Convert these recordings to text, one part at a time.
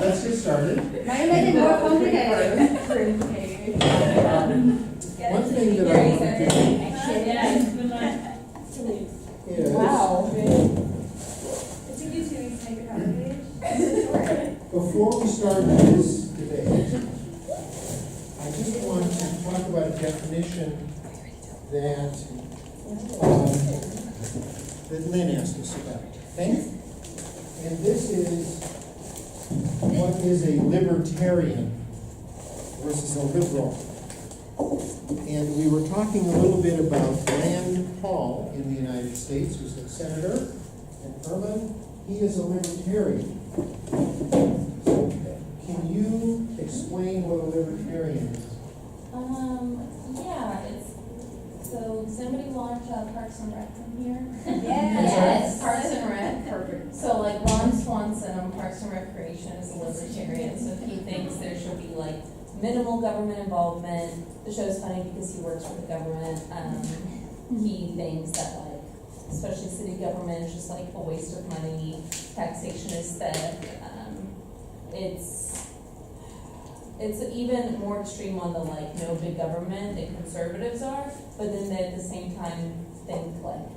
Let's get started. Might make it more complicated. One thing that I want to do is, Wow. before we start this debate, I just want to talk about a definition that Lynn asked us about. Okay? And this is what is a libertarian versus a liberal. And we were talking a little bit about Rand Paul in the United States, who's a senator, and Herman, he is a libertarian. Can you explain what a libertarian is? Yeah, so somebody watch Parks and Rec from here? Yes. Parks and Rec. Perfect. So like Ron Swanson on Parks and Recreation is a libertarian, so he thinks there should be like minimal government involvement. The show's funny because he works for the government. He thinks that like, especially city government is just like a waste of money. Taxation is theft. It's even more extreme on the like no big government that conservatives are, but then they at the same time think like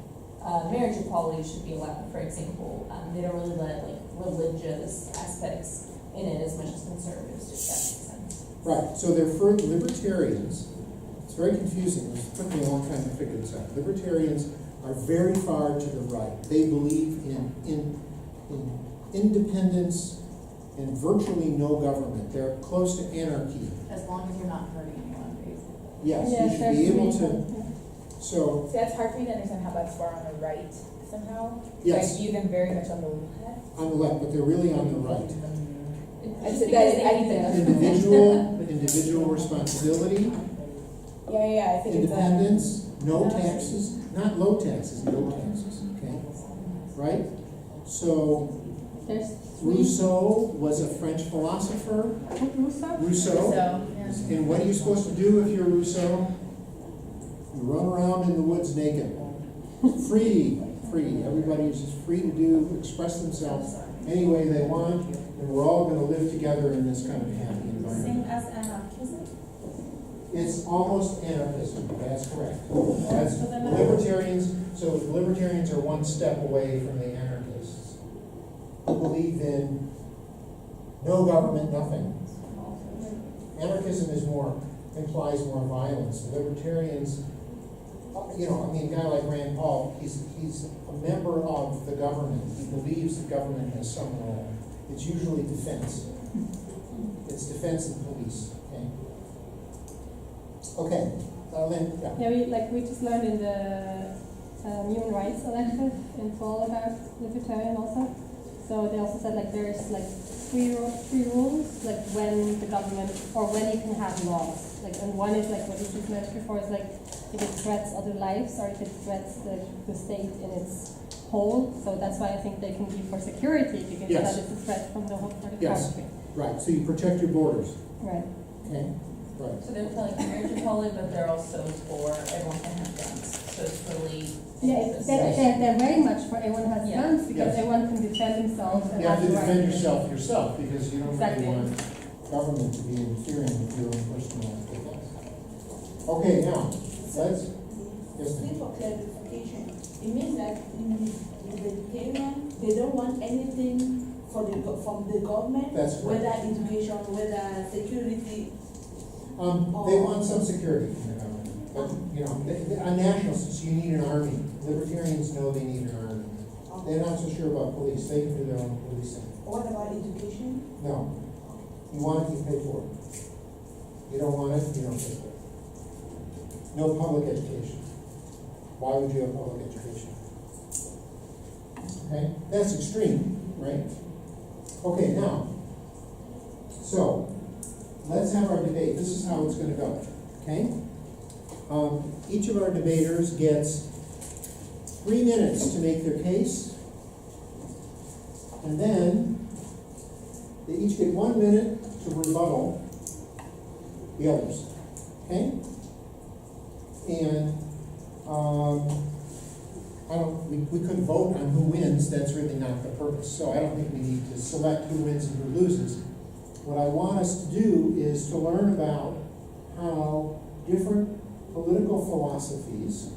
marriage equality should be allowed, for example. They don't really let like religious aspects in it as much as conservatives do, if that makes sense. Right, so they're for libertarians. It's very confusing. It took me a long time to figure this out. Libertarians are very far to the right. They believe in independence and virtually no government. They're close to anarchy. As long as you're not hurting anyone, basically. Yes, you should be able to. So, See, that's hard for me to understand how that's far on the right somehow. yes, I view them very much on the left. on the left, but they're really on the right. It's I just said because that- they I need think to- Individual responsibility, Yeah, I think independence, no taxes, not low taxes, no taxes, okay? Right? So, Rousseau was a French philosopher. Rousseau. And what are you supposed to do if you're Rousseau? You run around in the woods naked. Free. Everybody is just free to express themselves any way they want, and we're all going to live together in this kind of happy environment. Same as anarchism? It's almost anarchism, that's correct. That's libertarians, so the libertarians are one step away from the anarchists, who believe in no government, nothing. Anarchism implies more violence. The libertarians, a guy like Rand Paul, he's a member of the government. He believes the government has some role. It's usually defense. It's defense and police, okay? Okay, Lynn, yeah. Yeah, we just learned in the human rights elective in fall about libertarian also. So they also said like there's like three rules, like when the government or when you can have laws. Like, and one is like what you just mentioned before is like if it threats other lives or if it threats the state in its whole. So that's why I think they can be for security because Yes. that is a threat from the whole Yes. country. Right, so you protect your borders, Right. okay? Right. So they're for like marriage equality, but they're also for everyone can have guns. So it's really Yeah, they're very much for everyone has Yeah. guns because Yes. everyone can defend themselves and You have to the right defend to- yourself because you don't Exactly. really want government to be interfering with your own personal defense. Okay, now, let's, yes, Just for clarification, it means that in the vegetarian, they don't want anything from the government, That's correct. whether education, whether security. They want some security from the government, but, a national, since you need an army, libertarians know they need an army. They're not so sure about police, they can do their own policing. What about education? No, you want it, you pay for it. You don't want it, you don't pay for it. No public education. Why would you have public education? Okay, that's extreme, right? Okay, now, so, let's have our debate. This is how it's gonna go, okay? Each of our debaters gets 3 minutes to make their case. And then, they each get 1 minute to rebuttal the others, okay? And we could vote on who wins, that's really not the purpose. So I don't think we need to select who wins and who loses. What I want us to do is to learn about how different political philosophies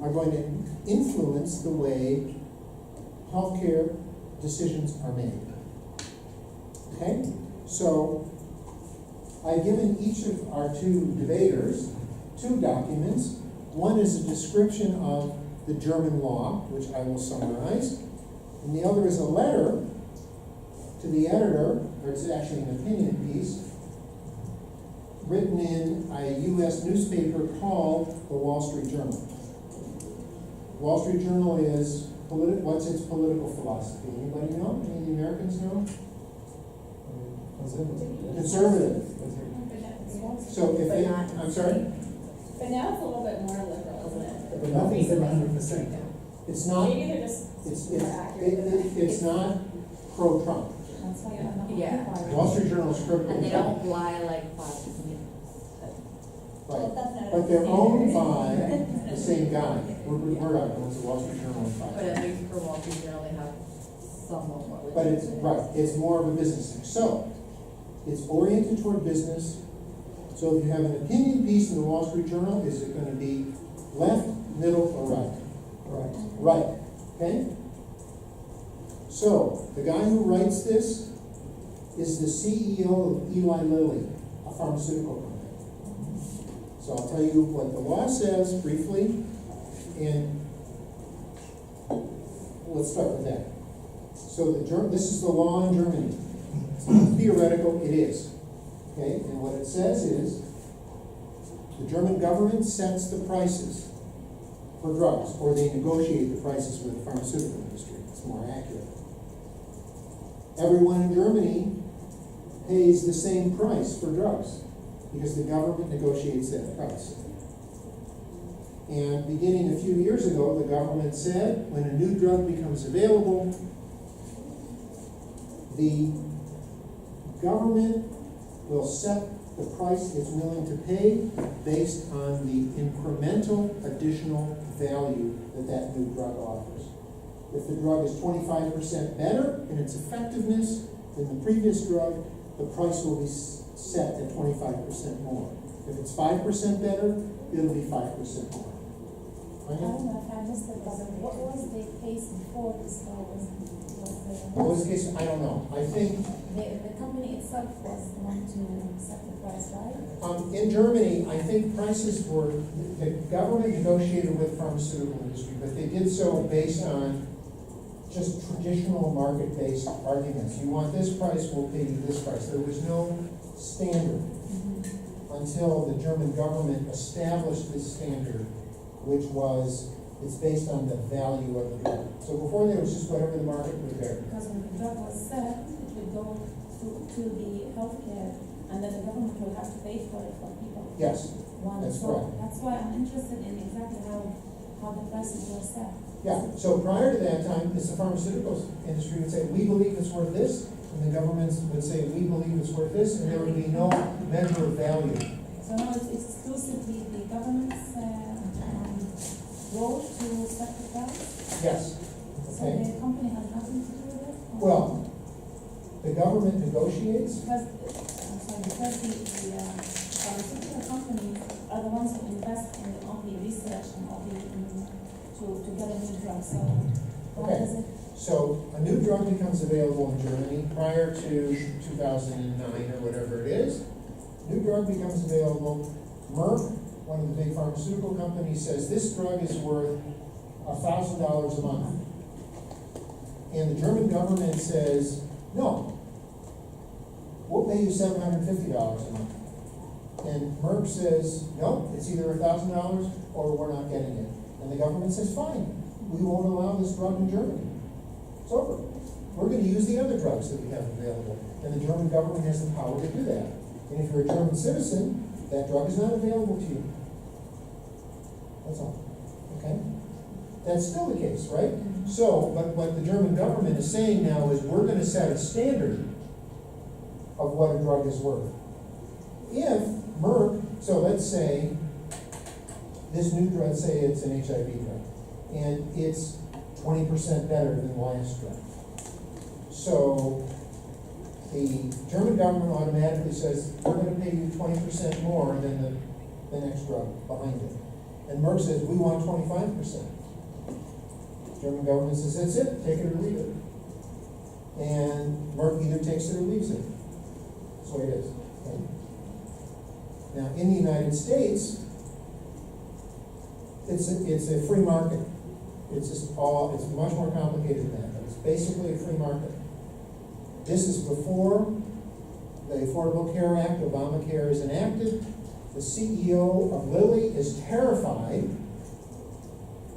are going to influence the way healthcare decisions are made. Okay? So I've given each of our two debaters two documents. One is a description of the German law, which I will summarize, and the other is a letter to the editor, or it's actually an opinion piece, written in a U.S. newspaper called the Wall Street Journal. Wall Street Journal is, what's its political philosophy? Anybody know? Any of the Americans know? Conservative. So if they, I'm sorry? But now it's a little bit more liberal, isn't it? But nothing's at 100%. It's not, Maybe they're just it's, more accurate than that. it's not pro-Trump. That's why Yeah. Wall Street Journal is critical. And they don't lie like Fox. Right, but they're owned by the same guy. Rupert Murdoch owns the Wall Street Journal and Fox. But at least for Wall Street Journal, they have somewhat more. But it's, right, it's more of a business thing. So, it's oriented toward business. So if you have an opinion piece in the Wall Street Journal, is it gonna be left, middle, or right? Right. Right, okay? So, the guy who writes this is the CEO of Eli Lilly, a pharmaceutical company. So I'll tell you what the law says briefly, and let's start with that. So this is the law in Germany. It's not theoretical, it is. Okay, and what it says is, the German government sets the prices for drugs, or they negotiate the prices with the pharmaceutical industry. It's more accurate. Everyone in Germany pays the same price for drugs, because the government negotiates that price. And beginning a few years ago, the government said, when a new drug becomes available, the government will set the price it's willing to pay based on the incremental additional value that that new drug offers. If the drug is 25% better in its effectiveness than the previous drug, the price will be set at 25% more. If it's 5% better, it'll be 5% more. I don't know if I missed it, but what was the case before this law was What was the case? I don't know. I think the company itself was the one to set the price, right? in Germany, I think prices were, the government negotiated with pharmaceutical industry, but they did so based on just traditional market-based arguments. You want this price, we'll pay you this price. There was no standard until the German government established this standard, which was, it's based on the value of the drug. So before that, it was just whatever the market would bear. Because when the drug was set, it would go to the healthcare, and then the government will have to pay for it for people. Yes, One, that's so correct. that's why I'm interested in exactly how the prices were set. Yeah, so prior to that time, it's the pharmaceutical industry would say, we believe it's worth this, and the governments would say, we believe it's worth this, and there would be no measure of value. So now it's exclusively the government's role to set the price? Yes, So okay. the company has nothing to do with it? Or- Well, the government negotiates. Because, I'm sorry, because the pharmaceutical companies are the ones who invest in all the research and all the, to get a new drug, so how Okay. does it? So a new drug becomes available in Germany prior to 2009 or whatever it is. New drug becomes available. Merck, one of the big pharmaceutical companies, says this drug is worth $1,000 a month. And the German government says, no, we'll pay you $750 a month. And Merck says, no, it's either $1,000 or we're not getting it. And the government says, fine, we won't allow this drug in Germany. It's over. We're going to use the other drugs that we have available. And the German government has the power to do that. And if you're a German citizen, that drug is not available to you. That's all. Okay? That's still the case, right? So, but what the German government is saying now is we're going to set a standard of what a drug is worth. If Merck, so let's say this new drug, say it's an HIV drug, and it's 20% better than the last drug. So the German government automatically says, we're gonna pay you 20% more than the next drug behind it. And Merck says, we want 25%. German government says, that's it, take it or leave it. And Merck either takes it or leaves it. That's the way it is. Okay? Now, in the United States, it's a free market. It's much more complicated than that, but it's basically a free market. This is before the Affordable Care Act, Obamacare, is enacted. The CEO of Lilly is terrified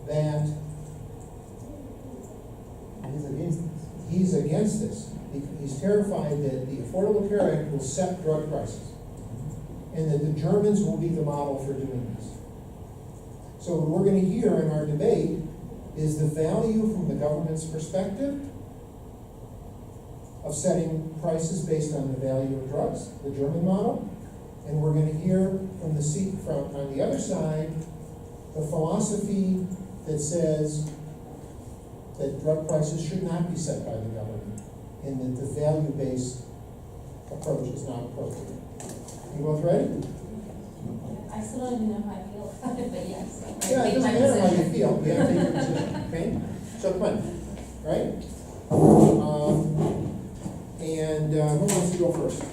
that he's against this. He's terrified that the Affordable Care Act will set drug prices, and that the Germans will be the model for doing this. So what we're going to hear in our debate is the value from the government's perspective of setting prices based on the value of drugs, the German model, and we're going to hear from on the other side the philosophy that says that drug prices should not be set by the government, and that the value-based approach is not appropriate. You both ready? I still don't even know how I feel about it, but yes. Yeah, it doesn't matter how you feel, you have to take your position, okay? So come on, right? Who wants to go first? I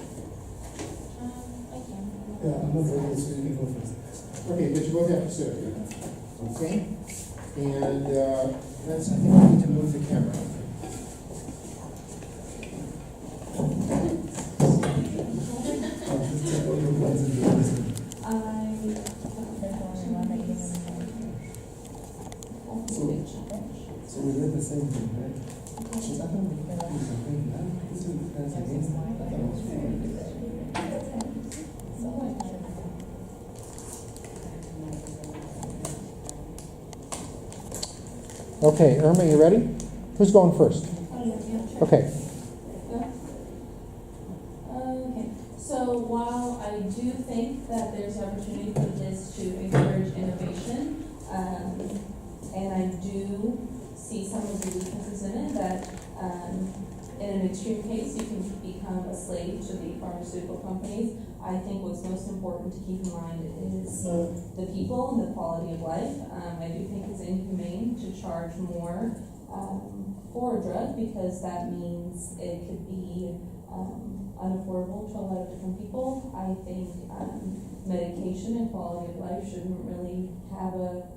can. Yeah, I'm not ready, so you can go first. Okay, but you both have to sit here. Okay? And I think we need to move the camera. Just check all your plans and do this. So we read the same thing, right? I thought we were agreeing, huh? This is that's against it. I thought it was fine. Okay, Irma, you ready? Who's going first? Oh, yeah, sure. Okay. Okay, so while I do think that there's opportunity for this to encourage innovation, and I do see some of the weaknesses in it, that in an extreme case, you can become a slave to the pharmaceutical companies. I think what's most important to keep in mind is the people and the quality of life. I do think it's inhumane to charge more for a drug, because that means it could be unaffordable to a lot of different people. I think medication and quality of life shouldn't really have a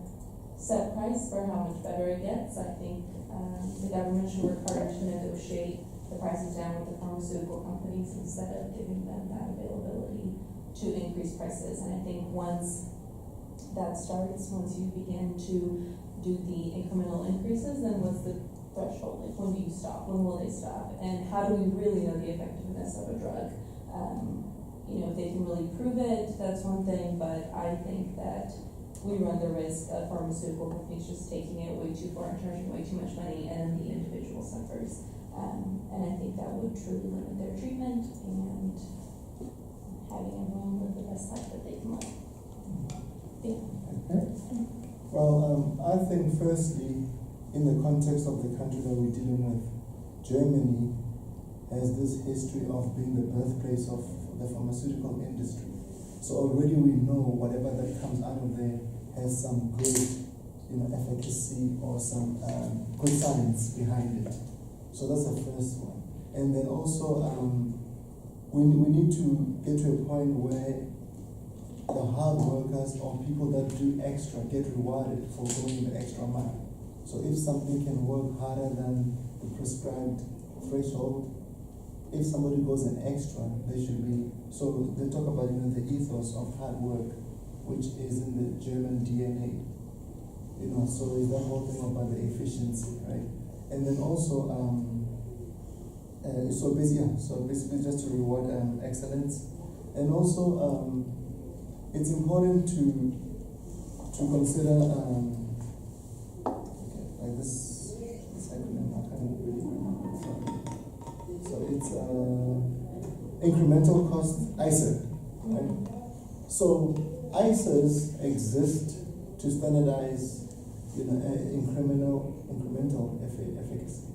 set price for how much better it gets. I think the government should work harder to negotiate the prices down with the pharmaceutical companies instead of giving them that availability to increase prices. And I think once that starts, once you begin to do the incremental increases, then what's the threshold? Like, when do you stop? When will they stop? And how do we really know the effectiveness of a drug? If they can really prove it, that's one thing, but I think that we run the risk of pharmaceutical companies just taking it way too far and charging way too much money, and the individual suffers. And I think that would truly limit their treatment and having everyone live the best life that they can live. Yeah. Okay. Well, I think firstly, in the context of the country that we're dealing with, Germany has this history of being the birthplace of the pharmaceutical industry. So already we know whatever that comes out of there has some good, efficacy or some good science behind it. So that's the first one. And then also, we need to get to a point where the hard workers or people that do extra get rewarded for going the extra mile. So if something can work harder than the prescribed threshold, if somebody goes an extra, they should be. So they talk about the ethos of hard work, which is in the German DNA. So is that whole thing about the efficiency, right? And then also, so basically just to reward excellence, and also it's important to consider like this acronym. I can't really remember. So it's incremental cost ICER, right? So ICERs exist to standardize incremental efficacy.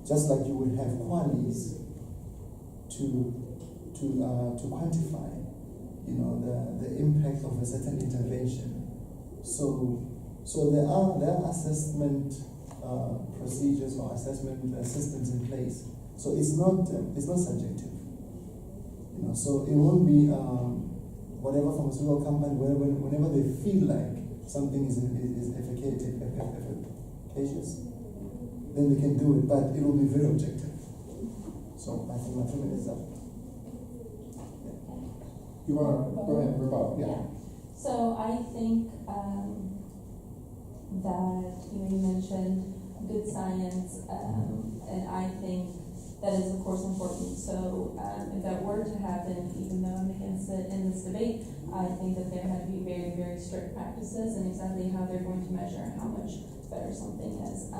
Just like you would have qualities to quantify, the impact of a certain intervention. So there are assessment procedures or assessment systems in place. So it's not subjective. So it won't be whatever pharmaceutical company, whenever they feel like something is efficacious, then they can do it, but it will be very objective. So I think my 2 minutes is up. You want to, go ahead, rebuttal, yeah. So I think, that, you mentioned good science, and I think that is of course important. So, if that were to happen, even though I'm against it in this debate, I think that there had to be very, very strict practices and exactly how they're going to measure how much better something is.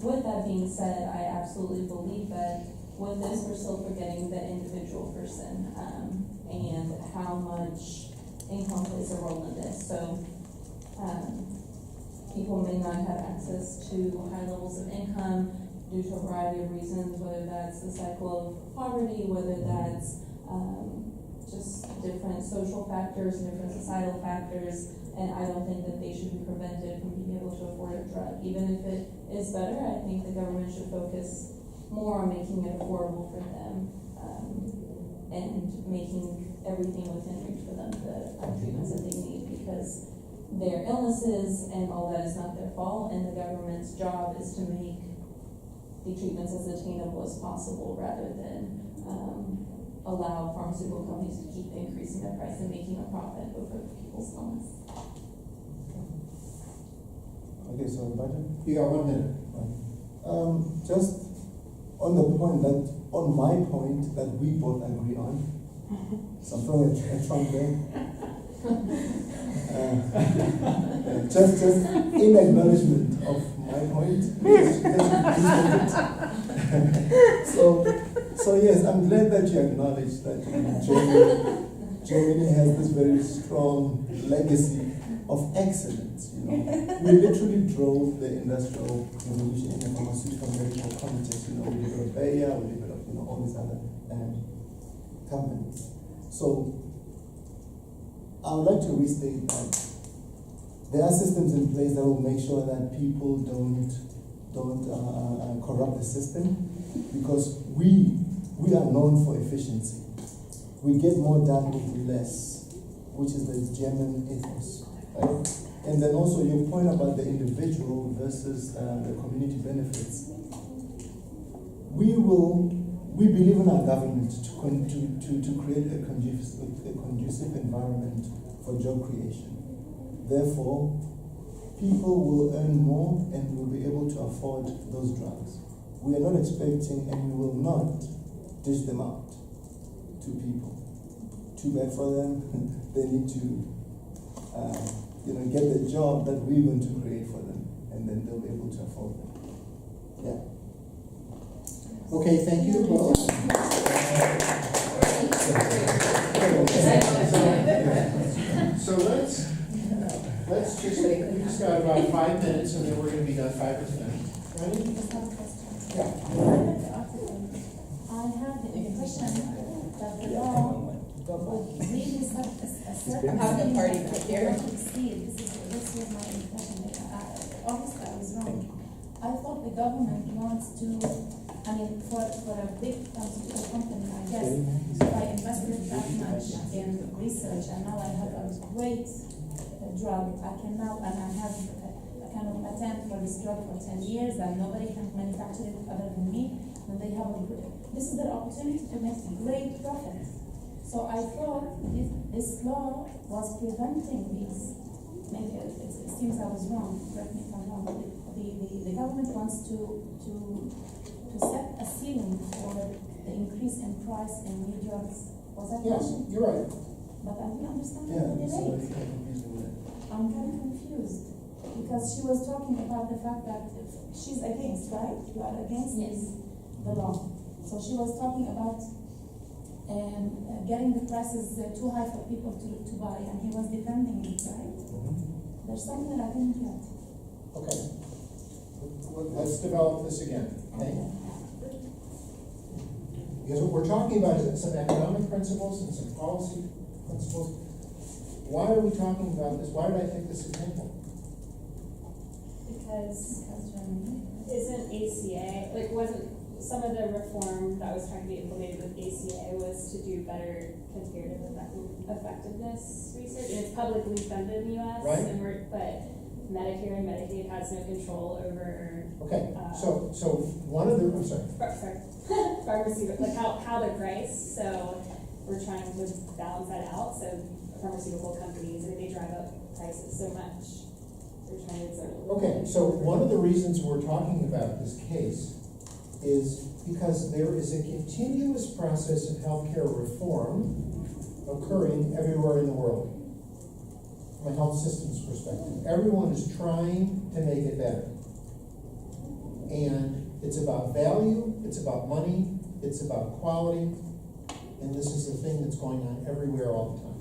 With that being said, I absolutely believe that with this, we're still forgetting the individual person, and how much income plays a role in this. So, people may not have access to high levels of income due to a variety of reasons, whether that's the cycle of poverty, whether that's just different social factors, different societal factors, and I don't think that they should be prevented from being able to afford a drug. Even if it is better, I think the government should focus more on making it affordable for them, and making everything within reach for them, the treatments that they need, because their illnesses and all that is not their fault, and the government's job is to make the treatments as attainable as possible rather than allow pharmaceutical companies to keep increasing their price and making a profit over people's illness. Okay, so budget? You got 1 minute. Just on the point that, on my point that we both agree on, so I'm throwing a trump there. Just in acknowledgement of my point. So yes, I'm glad that you acknowledge that Germany has this very strong legacy of excellence. We literally drove the industrial revolution in the pharmaceutical medical context. We developed Bayer, we developed all these other companies. So I would like to restate that there are systems in place that will make sure that people don't corrupt the system, because we are known for efficiency. We get more done with less, which is the German ethos, right? And then also your point about the individual versus the community benefits. We believe in our government to create a conducive environment for job creation. Therefore, people will earn more and will be able to afford those drugs. We are not expecting, and we will not dish them out to people. Too bad for them. They need to get the job that we're going to create for them, and then they'll be able to afford them. Yeah. Okay, thank you both. So let's just, we just got about 5 minutes and then we're going to be done 5 or 10. Ready? Just have a question. Yeah. I have the impression that the law would really set a certain I'm having a party limit back that here. will not exceed. This was my impression. Obviously, I was wrong. I thought the government wants to, for a big pharmaceutical company, I guess, if I invested that much in research and now I have a great drug, I can now, and I have a kind of patent for this drug for 10 years and nobody can manufacture it other than me, and they have this is their opportunity to make great profit. So I thought this law was preventing these. Maybe it seems I was wrong, correct me if I'm wrong. The government wants to set a ceiling for the increase in price in new drugs. Was that Yes, wrong? you're right. But I didn't understand Yeah, the so debate. it's kind of confusing with it. I'm kind of confused because she was talking about the fact that she's against, right? You are against the law. So she was talking about getting the prices too high for people to buy, and he was defending it, right? There's something that I didn't get. Okay. Let's develop this again, okay? Because what we're talking about is some economic principles and some policy principles. Why are we talking about this? Why did I pick this example? Because isn't ACA, like wasn't, some of the reform that was trying to be implemented with ACA was to do better comparative effectiveness research, and it's publicly funded in the US. Right. But Medicare and Medicaid has no control over, Okay, so one of the, I'm sorry. pharmaceutical, like how they're priced, so we're trying to balance that out, so pharmaceutical companies, they drive up prices so much. They're trying to exert a little Okay, bit. so one of the reasons we're talking about this case is because there is a continuous process of healthcare reform occurring everywhere in the world. From a health systems perspective, everyone is trying to make it better. And it's about value, it's about money, it's about quality, and this is the thing that's going on everywhere all the time.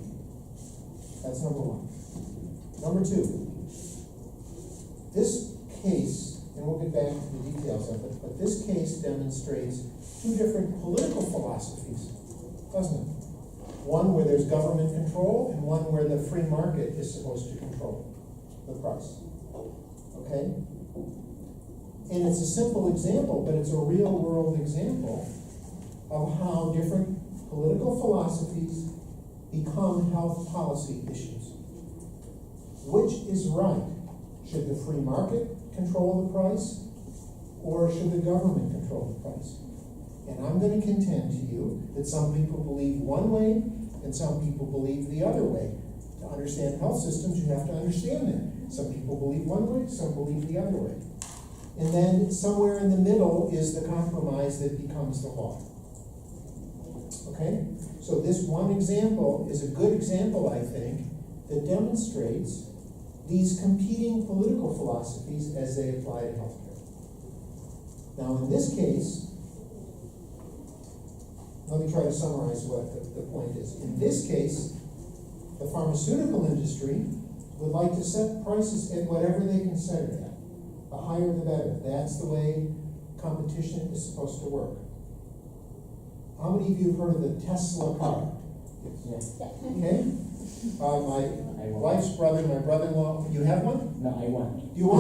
That's number one. Number two, this case, and we'll get back to the details of it, but this case demonstrates two different political philosophies, doesn't it? One where there's government control and one where the free market is supposed to control the price. Okay? And it's a simple example, but it's a real world example of how different political philosophies become health policy issues. Which is right? Should the free market control the price, or should the government control the price? And I'm going to contend to you that some people believe one way and some people believe the other way. To understand health systems, you have to understand that. Some people believe one way, some believe the other way. And then somewhere in the middle is the compromise that becomes the law. Okay? So this one example is a good example, I think, that demonstrates these competing political philosophies as they apply to healthcare. Now, in this case, let me try to summarize what the point is. In this case, the pharmaceutical industry would like to set prices at whatever they can set it at. The higher the better. That's the way competition is supposed to work. How many of you have heard of the Tesla car? Yes. Okay? My wife's brother, my brother-in-law, you have one? No, I want. You want